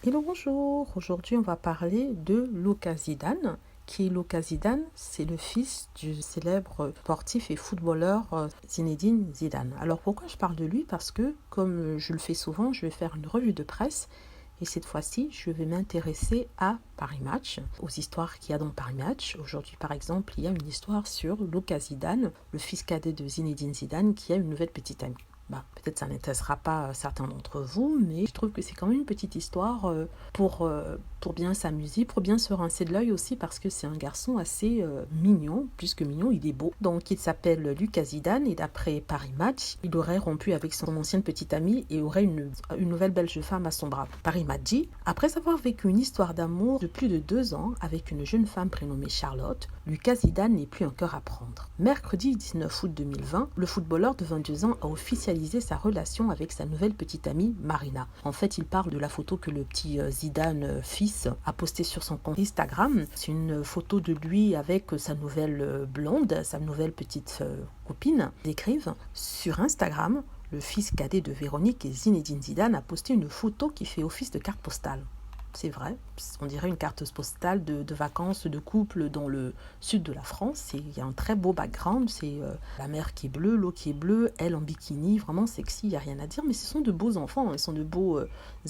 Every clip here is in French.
Hello, bonjour. Aujourd'hui, on va parler de Luka Zidane. Qui est Luka Zidane? C'est le fils du célèbre sportif et footballeur Zinedine Zidane. Alors pourquoi je parle de lui? Parce que, comme je le fais souvent, je vais faire une revue de presse. Et cette fois-ci, je vais m'intéresser à Paris Match, aux histoires qu'il y a dans Paris Match. Aujourd'hui, par exemple, il y a une histoire sur Luka Zidane, le fils cadet de Zinedine Zidane, qui a une nouvelle petite amie. Peut-être ça n'intéressera pas certains d'entre vous, mais je trouve que c'est quand même une petite histoire pour bien s'amuser, pour bien se rincer de l'œil aussi, parce que c'est un garçon assez mignon, plus que mignon, il est beau. Donc il s'appelle Luka Zidane et d'après Paris Match, il aurait rompu avec son ancienne petite amie et aurait une nouvelle belge femme à son bras. Paris Match dit, après avoir vécu une histoire d'amour de plus de 2 ans avec une jeune femme prénommée Charlotte, Luka Zidane n'est plus un cœur à prendre. Mercredi 19 août 2020, le footballeur de 22 ans a officialisé sa relation avec sa nouvelle petite amie Marina. En fait, il parle de la photo que le petit Zidane fils a postée sur son compte Instagram. C'est une photo de lui avec sa nouvelle blonde, sa nouvelle petite copine. Ils écrivent sur Instagram, le fils cadet de Véronique et Zinedine Zidane a posté une photo qui fait office de carte postale. C'est vrai, on dirait une carte postale de vacances de couple dans le sud de la France. Il y a un très beau background, c'est la mer qui est bleue, l'eau qui est bleue, elle en bikini, vraiment sexy, il n'y a rien à dire. Mais ce sont de beaux enfants, ils sont de beaux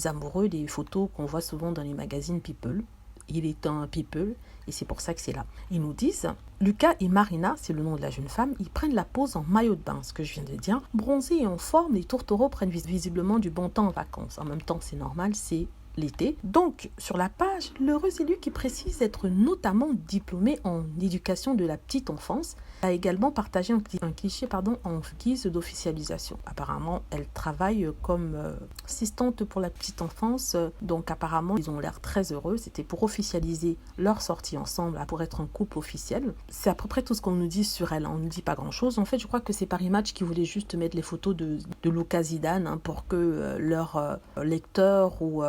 amoureux, des photos qu'on voit souvent dans les magazines People. Il est un people et c'est pour ça que c'est là. Ils nous disent, Luka et Marina, c'est le nom de la jeune femme, ils prennent la pause en maillot de bain, ce que je viens de dire. Bronzés et en forme, les tourtereaux prennent visiblement du bon temps en vacances. En même temps, c'est normal, c'est l'été. Donc, sur la page, l'heureux élu qui précise être notamment diplômé en éducation de la petite enfance a également partagé un cliché en guise d'officialisation. Apparemment, elle travaille comme assistante pour la petite enfance, donc apparemment, ils ont l'air très heureux. C'était pour officialiser leur sortie ensemble, pour être un couple officiel. C'est à peu près tout ce qu'on nous dit sur elle, on ne nous dit pas grand-chose. En fait, je crois que c'est Paris Match qui voulait juste mettre les photos de Luka Zidane pour que leurs lecteurs ou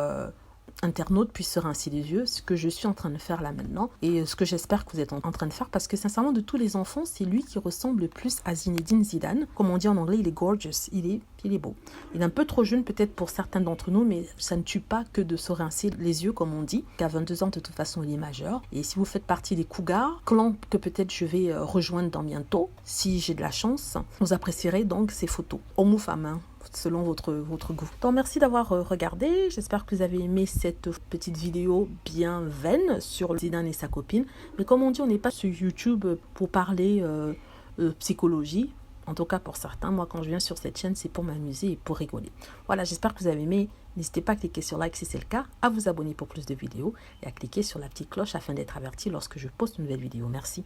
internautes puissent se rincer les yeux, ce que je suis en train de faire là maintenant et ce que j'espère que vous êtes en train de faire, parce que sincèrement de tous les enfants c'est lui qui ressemble le plus à Zinedine Zidane. Comme on dit en anglais, il est gorgeous, il est beau. Il est un peu trop jeune peut-être pour certains d'entre nous, mais ça ne tue pas que de se rincer les yeux comme on dit. Qu'à 22 ans de toute façon il est majeur, et si vous faites partie des cougars, clan que peut-être je vais rejoindre dans bientôt, si j'ai de la chance, vous apprécierez donc ces photos, homme ou femme, selon votre goût. Donc merci d'avoir regardé, j'espère que vous avez aimé cette petite vidéo bien vaine sur Zidane et sa copine, mais comme on dit, on n'est pas sur YouTube pour parler psychologie, en tout cas pour certains. Moi quand je viens sur cette chaîne c'est pour m'amuser et pour rigoler. Voilà, j'espère que vous avez aimé. N'hésitez pas à cliquer sur like si c'est le cas, à vous abonner pour plus de vidéos et à cliquer sur la petite cloche afin d'être averti lorsque je poste une nouvelle vidéo. Merci.